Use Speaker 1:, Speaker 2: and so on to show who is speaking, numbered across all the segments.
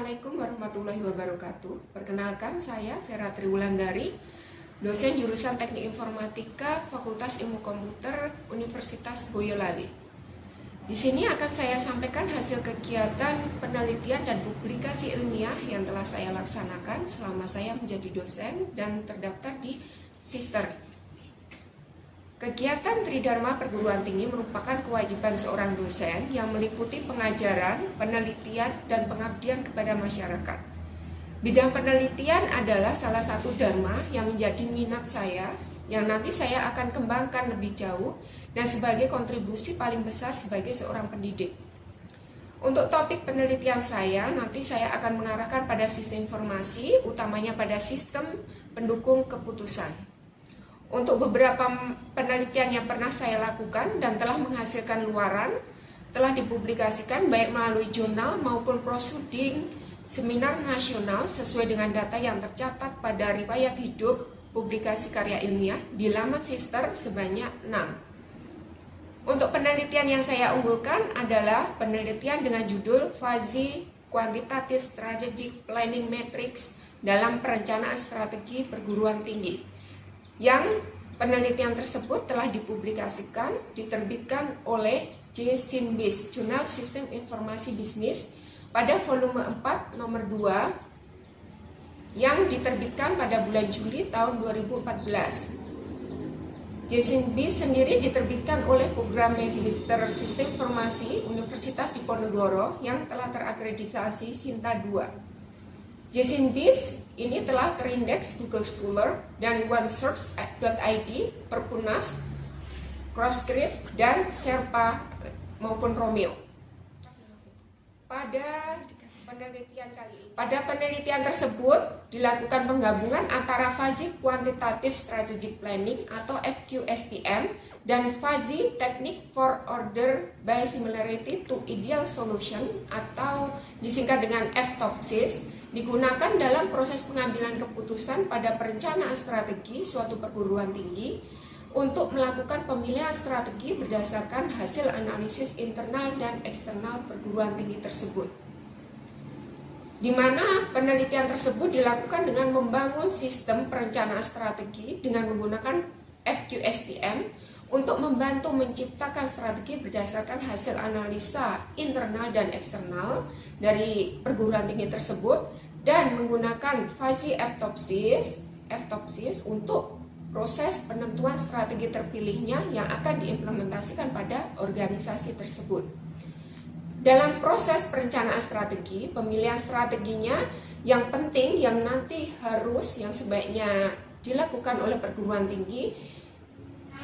Speaker 1: Assalamualaikum warahmatullahi wabarakatuh. Perkenalkan, saya Vera Triwulandari, dosen jurusan Teknik Informatika Fakultas Ilmu Komputer Universitas Boyolali. Di sini akan saya sampaikan hasil kegiatan penelitian dan publikasi ilmiah yang telah saya laksanakan selama saya menjadi dosen dan terdaftar di Sister. Kegiatan Tridharma Perguruan Tinggi merupakan kewajiban seorang dosen yang meliputi pengajaran, penelitian, dan pengabdian kepada masyarakat. Bidang penelitian adalah salah satu dharma yang menjadi minat saya, yang nanti saya akan kembangkan lebih jauh dan sebagai kontribusi paling besar sebagai seorang pendidik. Untuk topik penelitian saya, nanti saya akan mengarahkan pada sistem informasi, utamanya pada sistem pendukung keputusan. Untuk beberapa penelitian yang pernah saya lakukan dan telah menghasilkan luaran, telah dipublikasikan baik melalui jurnal maupun proceeding seminar nasional sesuai dengan data yang tercatat pada riwayat hidup publikasi karya ilmiah di laman Sister sebanyak 6. Untuk penelitian yang saya unggulkan adalah penelitian dengan judul Fuzzy Quantitative Strategic Planning Matrix dalam perencanaan strategi perguruan tinggi, yang penelitian tersebut telah dipublikasikan, diterbitkan oleh JSINBIS, Jurnal Sistem Informasi Bisnis, pada volume 4 nomor 2 yang diterbitkan pada bulan Juli tahun 2014. JSINBIS sendiri diterbitkan oleh Program Magister Sistem Informasi Universitas Diponegoro yang telah terakreditasi Sinta 2. JSINBIS ini telah terindeks Google Scholar dan OneSource.id, Perpunas, Crossscript, dan Sherpa maupun Romeo. Pada penelitian tersebut dilakukan penggabungan antara Fuzzy Quantitative Strategic Planning atau FQSTM dan Fuzzy Technique for Order by Similarity to Ideal Solution atau disingkat dengan FTOPSIS, digunakan dalam proses pengambilan keputusan pada perencanaan strategi suatu perguruan tinggi untuk melakukan pemilihan strategi berdasarkan hasil analisis internal dan eksternal perguruan tinggi tersebut. Di mana penelitian tersebut dilakukan dengan membangun sistem perencanaan strategi dengan menggunakan FQSTM untuk membantu menciptakan strategi berdasarkan hasil analisa internal dan eksternal dari perguruan tinggi tersebut, dan menggunakan Fuzzy FTOPSIS untuk proses penentuan strategi terpilihnya yang akan diimplementasikan pada organisasi tersebut. Dalam proses perencanaan strategi, pemilihan strateginya yang penting yang nanti yang sebaiknya dilakukan oleh perguruan tinggi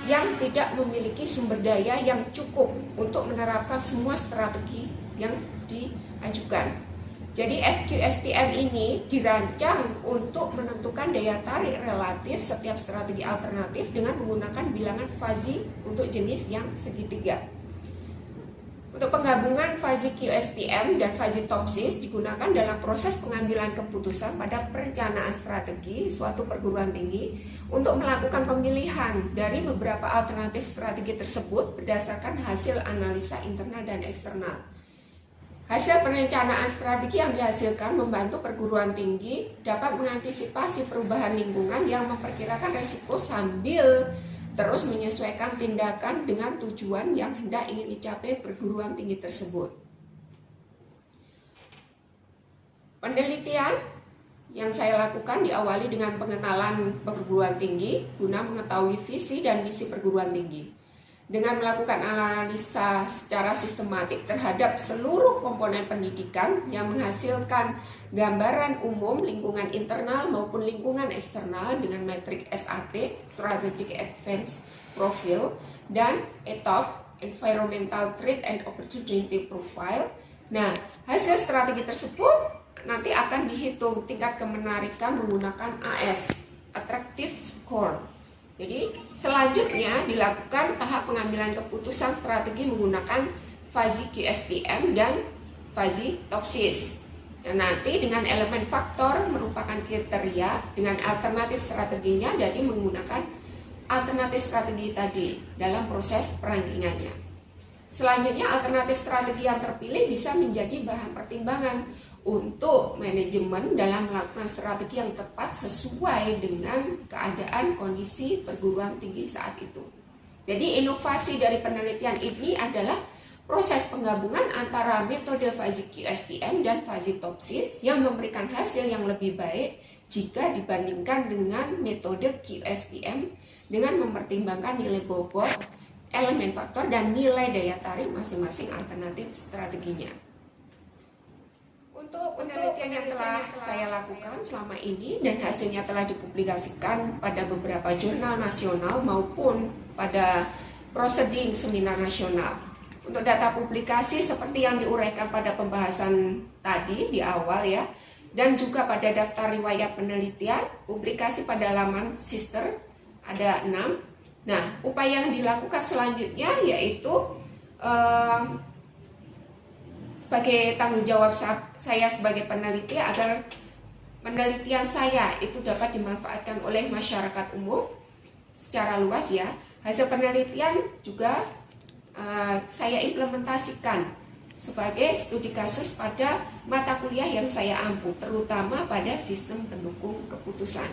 Speaker 1: yang tidak memiliki sumber daya yang cukup untuk menerapkan semua strategi yang diajukan. Jadi FQSTM ini dirancang untuk menentukan daya tarik relatif setiap strategi alternatif dengan menggunakan bilangan Fuzzy untuk jenis yang segitiga. Untuk penggabungan Fuzzy QSTM dan Fuzzy TOPSIS digunakan dalam proses pengambilan keputusan pada perencanaan strategi suatu perguruan tinggi untuk melakukan pemilihan dari beberapa alternatif strategi tersebut berdasarkan hasil analisa internal dan eksternal. Hasil perencanaan strategi yang dihasilkan membantu perguruan tinggi dapat mengantisipasi perubahan lingkungan yang memperkirakan resiko sambil terus menyesuaikan tindakan dengan tujuan yang hendak ingin dicapai perguruan tinggi tersebut. Penelitian yang saya lakukan diawali dengan pengenalan perguruan tinggi guna mengetahui visi dan misi perguruan tinggi. Dengan melakukan analisa secara sistematik terhadap seluruh komponen pendidikan yang menghasilkan gambaran umum lingkungan internal maupun lingkungan eksternal dengan metrik SAP, Strategic Advance Profile, dan ETOP, Environmental Threat and Opportunity Profile. Nah, hasil strategi tersebut nanti akan dihitung tingkat kemenarikan menggunakan AS, Attractive Score. Jadi selanjutnya dilakukan tahap pengambilan keputusan strategi menggunakan Fuzzy QSTM dan Fuzzy TOPSIS. Nah, nanti dengan elemen faktor merupakan kriteria dengan alternatif strateginya, jadi menggunakan alternatif strategi tadi dalam proses perangkingannya. Selanjutnya alternatif strategi yang terpilih bisa menjadi bahan pertimbangan untuk manajemen dalam melakukan strategi yang tepat sesuai dengan keadaan kondisi perguruan tinggi saat itu. Jadi inovasi dari penelitian ini adalah proses penggabungan antara metode fuzzy QSTM dan fuzzy Topsis yang memberikan hasil yang lebih baik jika dibandingkan dengan metode QSPM dengan mempertimbangkan nilai bobot, elemen faktor, dan nilai daya tarik masing-masing alternatif strateginya. Untuk penelitian yang telah saya lakukan selama ini dan hasilnya telah dipublikasikan pada beberapa jurnal nasional maupun pada proceeding seminar nasional. Untuk data publikasi seperti yang diuraikan pada pembahasan tadi di awal ya, dan juga pada daftar riwayat penelitian, publikasi pada laman Sister ada 6. Nah, upaya yang dilakukan selanjutnya yaitu sebagai tanggung jawab saya sebagai peneliti agar penelitian saya itu dapat dimanfaatkan oleh masyarakat umum secara luas ya. Hasil penelitian juga saya implementasikan sebagai studi kasus pada mata kuliah yang saya ampu, terutama pada sistem pendukung keputusan.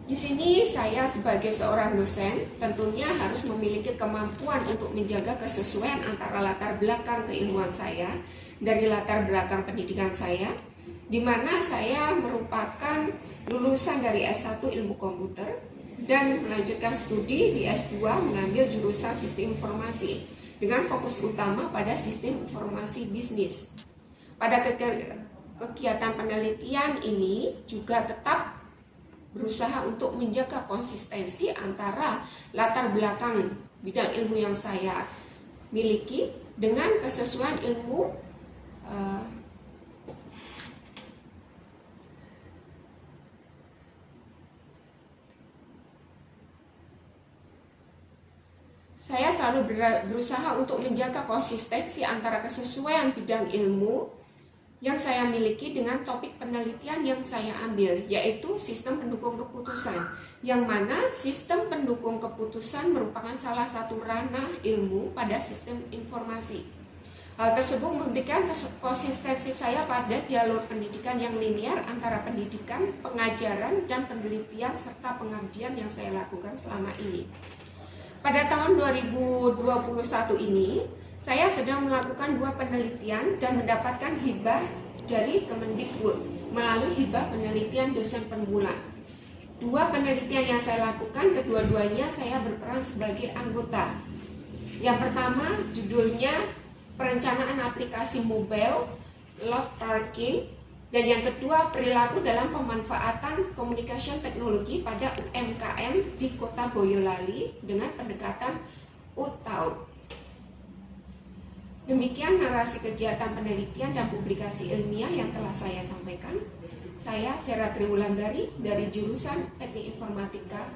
Speaker 1: Di sini saya sebagai seorang dosen tentunya harus memiliki kemampuan untuk menjaga kesesuaian antara latar belakang keilmuan saya dari latar belakang pendidikan saya, di mana saya merupakan lulusan dari S1 Ilmu Komputer dan melanjutkan studi di S2 mengambil jurusan Sistem Informasi dengan fokus utama pada Sistem Informasi Bisnis. Pada kegiatan penelitian ini juga tetap berusaha untuk menjaga konsistensi antara latar belakang bidang ilmu yang saya miliki dengan kesesuaian ilmu saya selalu berusaha untuk menjaga konsistensi antara kesesuaian bidang ilmu yang saya miliki dengan topik penelitian yang saya ambil, yaitu sistem pendukung keputusan, yang mana sistem pendukung keputusan merupakan salah satu ranah ilmu pada sistem informasi. Hal tersebut memberikan konsistensi saya pada jalur pendidikan yang linear antara pendidikan, pengajaran, dan penelitian serta pengabdian yang saya lakukan selama ini. Pada tahun 2021 ini, saya sedang melakukan 2 penelitian dan mendapatkan hibah dari Kemendikbud melalui hibah penelitian dosen pemula. 2 penelitian yang saya lakukan, kedua-duanya saya berperan sebagai anggota. Yang pertama judulnya Perencanaan Aplikasi Mobile Load Parking, dan yang kedua Perilaku dalam Pemanfaatan Communication Technology pada UMKM di Kota Boyolali dengan pendekatan UTAUD. Demikian narasi kegiatan penelitian dan publikasi ilmiah yang telah saya sampaikan. Saya Vera Triwulandari dari jurusan Teknik Informatika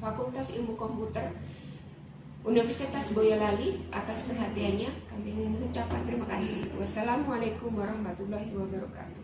Speaker 1: Fakultas Ilmu Komputer Universitas Boyolali. Atas perhatiannya kami mengucapkan terima kasih. Wassalamualaikum warahmatullahi wabarakatuh.